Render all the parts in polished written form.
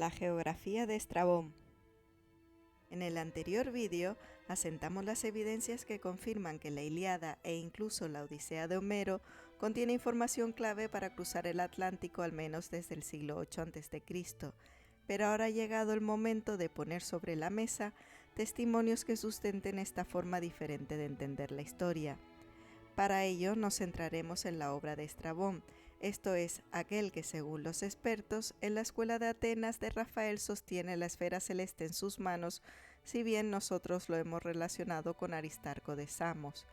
La geografía de Estrabón. En el anterior vídeo asentamos las evidencias que confirman que la Ilíada e incluso la Odisea de Homero contiene información clave para cruzar el Atlántico al menos desde el siglo VIII a.C., pero ahora ha llegado el momento de poner sobre la mesa testimonios que sustenten esta forma diferente de entender la historia. Para ello nos centraremos en la obra de Estrabón, esto es, aquel que según los expertos en la escuela de Atenas de Rafael sostiene la esfera celeste en sus manos, si bien nosotros lo hemos relacionado con Aristarco de Samos.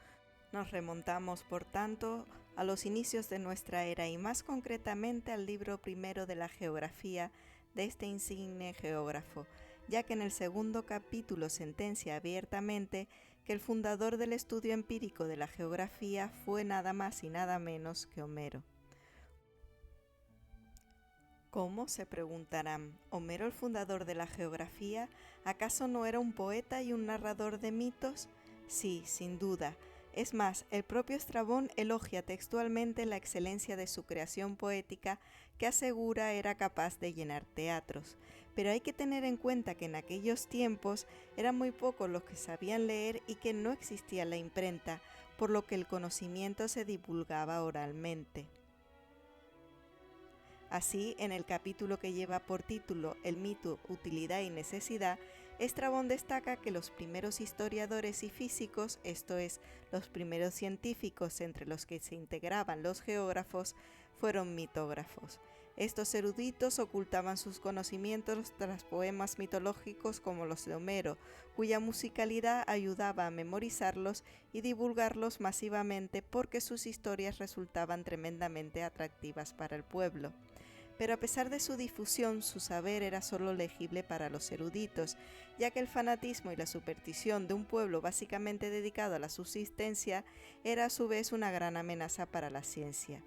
Nos remontamos, por tanto, a los inicios de nuestra era y más concretamente al libro primero de la geografía de este insigne geógrafo, ya que en el segundo capítulo sentencia abiertamente que el fundador del estudio empírico de la geografía fue nada más y nada menos que Homero. ¿Cómo?, se preguntarán. ¿Homero, el fundador de la geografía, acaso no era un poeta y un narrador de mitos? Sí, sin duda. Es más, el propio Estrabón elogia textualmente la excelencia de su creación poética, que asegura era capaz de llenar teatros. Pero hay que tener en cuenta que en aquellos tiempos eran muy pocos los que sabían leer y que no existía la imprenta, por lo que el conocimiento se divulgaba oralmente. Así, en el capítulo que lleva por título El mito, utilidad y necesidad, Estrabón destaca que los primeros historiadores y físicos, esto es, los primeros científicos entre los que se integraban los geógrafos, fueron mitógrafos. Estos eruditos ocultaban sus conocimientos tras poemas mitológicos como los de Homero, cuya musicalidad ayudaba a memorizarlos y divulgarlos masivamente porque sus historias resultaban tremendamente atractivas para el pueblo. Pero a pesar de su difusión, su saber era solo legible para los eruditos, ya que el fanatismo y la superstición de un pueblo básicamente dedicado a la subsistencia era a su vez una gran amenaza para la ciencia.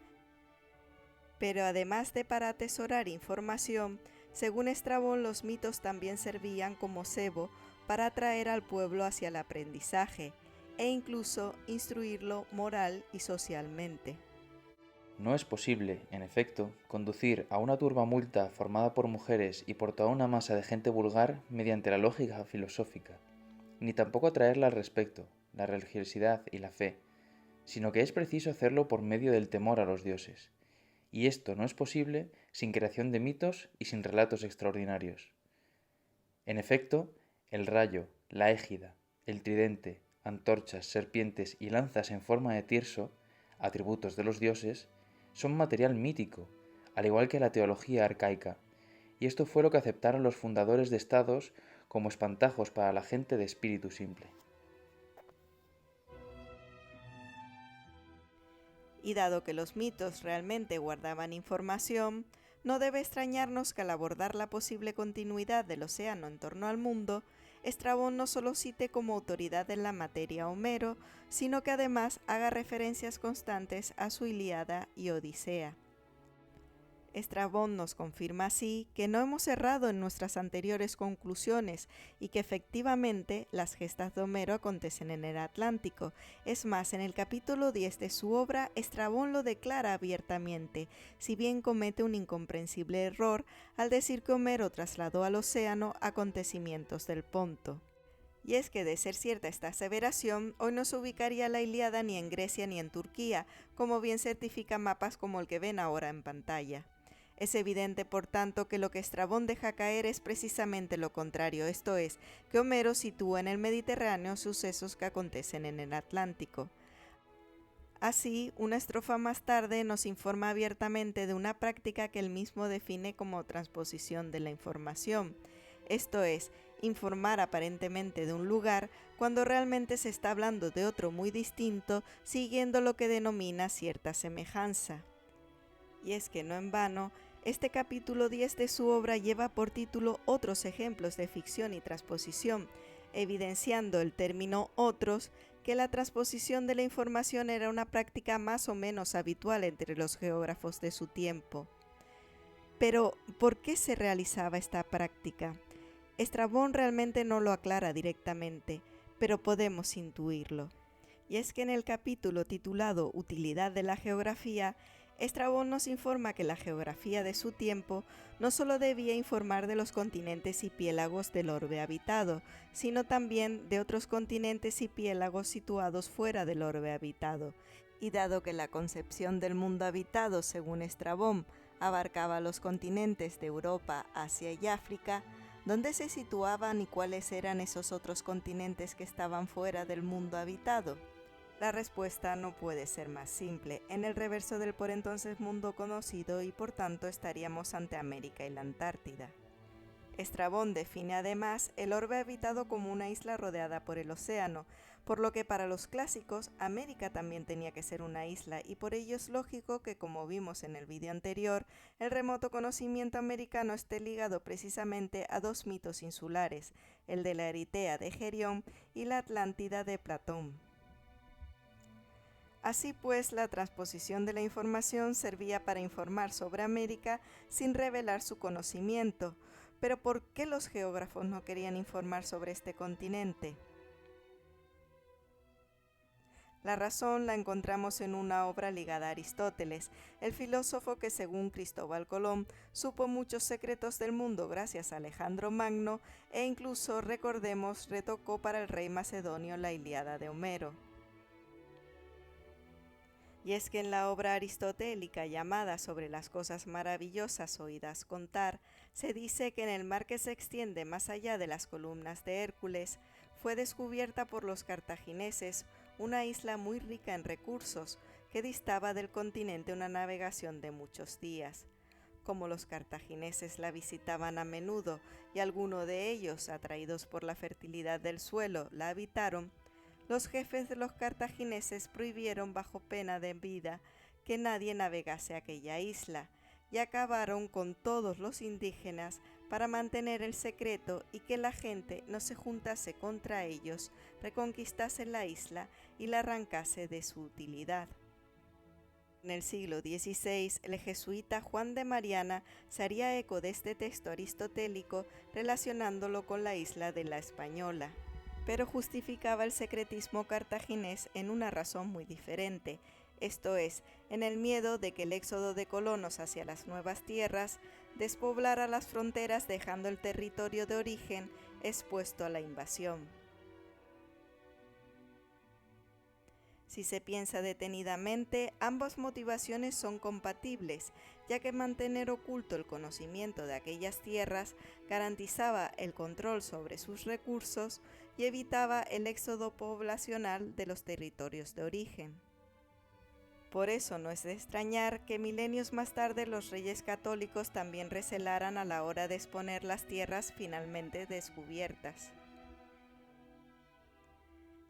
Pero además de para atesorar información, según Estrabón, los mitos también servían como cebo para atraer al pueblo hacia el aprendizaje e incluso instruirlo moral y socialmente. No es posible, en efecto, conducir a una turbamulta formada por mujeres y por toda una masa de gente vulgar mediante la lógica filosófica, ni tampoco atraerla al respecto, la religiosidad y la fe, sino que es preciso hacerlo por medio del temor a los dioses. Y esto no es posible sin creación de mitos y sin relatos extraordinarios. En efecto, el rayo, la égida, el tridente, antorchas, serpientes y lanzas en forma de tirso, atributos de los dioses, son material mítico, al igual que la teología arcaica, y esto fue lo que aceptaron los fundadores de estados como espantajos para la gente de espíritu simple. Y dado que los mitos realmente guardaban información, no debe extrañarnos que al abordar la posible continuidad del océano en torno al mundo, Estrabón no solo cite como autoridad en la materia a Homero, sino que además haga referencias constantes a su Ilíada y Odisea. Estrabón nos confirma así que no hemos errado en nuestras anteriores conclusiones y que efectivamente las gestas de Homero acontecen en el Atlántico. Es más, en el capítulo 10 de su obra, Estrabón lo declara abiertamente, si bien comete un incomprensible error al decir que Homero trasladó al océano acontecimientos del Ponto. Y es que de ser cierta esta aseveración, hoy no se ubicaría la Ilíada ni en Grecia ni en Turquía, como bien certifican mapas como el que ven ahora en pantalla. Es evidente, por tanto, que lo que Estrabón deja caer es precisamente lo contrario, esto es, que Homero sitúa en el Mediterráneo sucesos que acontecen en el Atlántico. Así, una estrofa más tarde nos informa abiertamente de una práctica que él mismo define como transposición de la información, esto es, informar aparentemente de un lugar cuando realmente se está hablando de otro muy distinto, siguiendo lo que denomina cierta semejanza. Y es que no en vano, este capítulo 10 de su obra lleva por título Otros ejemplos de ficción y transposición, evidenciando el término otros, que la transposición de la información era una práctica más o menos habitual entre los geógrafos de su tiempo. Pero, ¿por qué se realizaba esta práctica? Estrabón realmente no lo aclara directamente, pero podemos intuirlo. Y es que en el capítulo titulado Utilidad de la geografía, Estrabón nos informa que la geografía de su tiempo no solo debía informar de los continentes y piélagos del orbe habitado, sino también de otros continentes y piélagos situados fuera del orbe habitado. Y dado que la concepción del mundo habitado, según Estrabón, abarcaba los continentes de Europa, Asia y África, ¿dónde se situaban y cuáles eran esos otros continentes que estaban fuera del mundo habitado? La respuesta no puede ser más simple, en el reverso del por entonces mundo conocido, y por tanto estaríamos ante América y la Antártida. Estrabón define además el orbe habitado como una isla rodeada por el océano, por lo que para los clásicos América también tenía que ser una isla, y por ello es lógico que, como vimos en el vídeo anterior, el remoto conocimiento americano esté ligado precisamente a dos mitos insulares, el de la Eritea de Gerión y la Atlántida de Platón. Así pues, la transposición de la información servía para informar sobre América sin revelar su conocimiento. Pero ¿por qué los geógrafos no querían informar sobre este continente? La razón la encontramos en una obra ligada a Aristóteles, el filósofo que, según Cristóbal Colón, supo muchos secretos del mundo gracias a Alejandro Magno e incluso, recordemos, retocó para el rey macedonio la Ilíada de Homero. Y es que en la obra aristotélica llamada Sobre las cosas maravillosas oídas contar, se dice que en el mar que se extiende más allá de las columnas de Hércules, fue descubierta por los cartagineses una isla muy rica en recursos, que distaba del continente una navegación de muchos días. Como los cartagineses la visitaban a menudo y algunos de ellos, atraídos por la fertilidad del suelo, la habitaron, los jefes de los cartagineses prohibieron bajo pena de vida que nadie navegase a aquella isla, y acabaron con todos los indígenas para mantener el secreto y que la gente no se juntase contra ellos, reconquistase la isla y la arrancase de su utilidad. En el siglo XVI, el jesuita Juan de Mariana se haría eco de este texto aristotélico relacionándolo con la isla de la Española, pero justificaba el secretismo cartaginés en una razón muy diferente, esto es, en el miedo de que el éxodo de colonos hacia las nuevas tierras despoblara las fronteras dejando el territorio de origen expuesto a la invasión. Si se piensa detenidamente, ambas motivaciones son compatibles, ya que mantener oculto el conocimiento de aquellas tierras garantizaba el control sobre sus recursos y evitaba el éxodo poblacional de los territorios de origen. Por eso no es de extrañar que milenios más tarde los reyes católicos también recelaran a la hora de exponer las tierras finalmente descubiertas.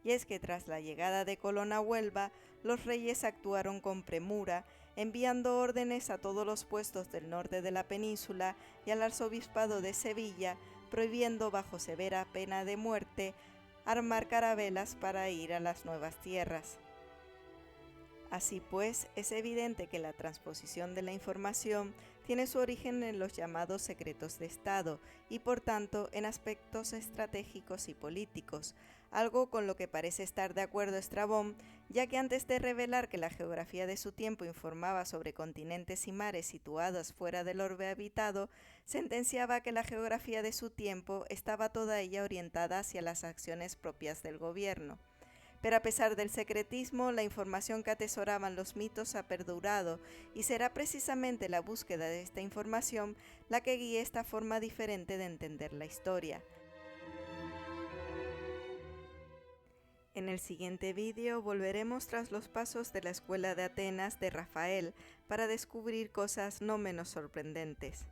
Y es que tras la llegada de Colón a Huelva, los reyes actuaron con premura, enviando órdenes a todos los puestos del norte de la península y al arzobispado de Sevilla, prohibiendo bajo severa pena de muerte armar carabelas para ir a las nuevas tierras. Así pues, es evidente que la transposición de la información tiene su origen en los llamados secretos de Estado y por tanto en aspectos estratégicos y políticos, algo con lo que parece estar de acuerdo Estrabón, ya que antes de revelar que la geografía de su tiempo informaba sobre continentes y mares situados fuera del orbe habitado, sentenciaba que la geografía de su tiempo estaba toda ella orientada hacia las acciones propias del gobierno. Pero a pesar del secretismo, la información que atesoraban los mitos ha perdurado, y será precisamente la búsqueda de esta información la que guíe esta forma diferente de entender la historia. En el siguiente vídeo volveremos tras los pasos de la escuela de Atenas de Rafael para descubrir cosas no menos sorprendentes.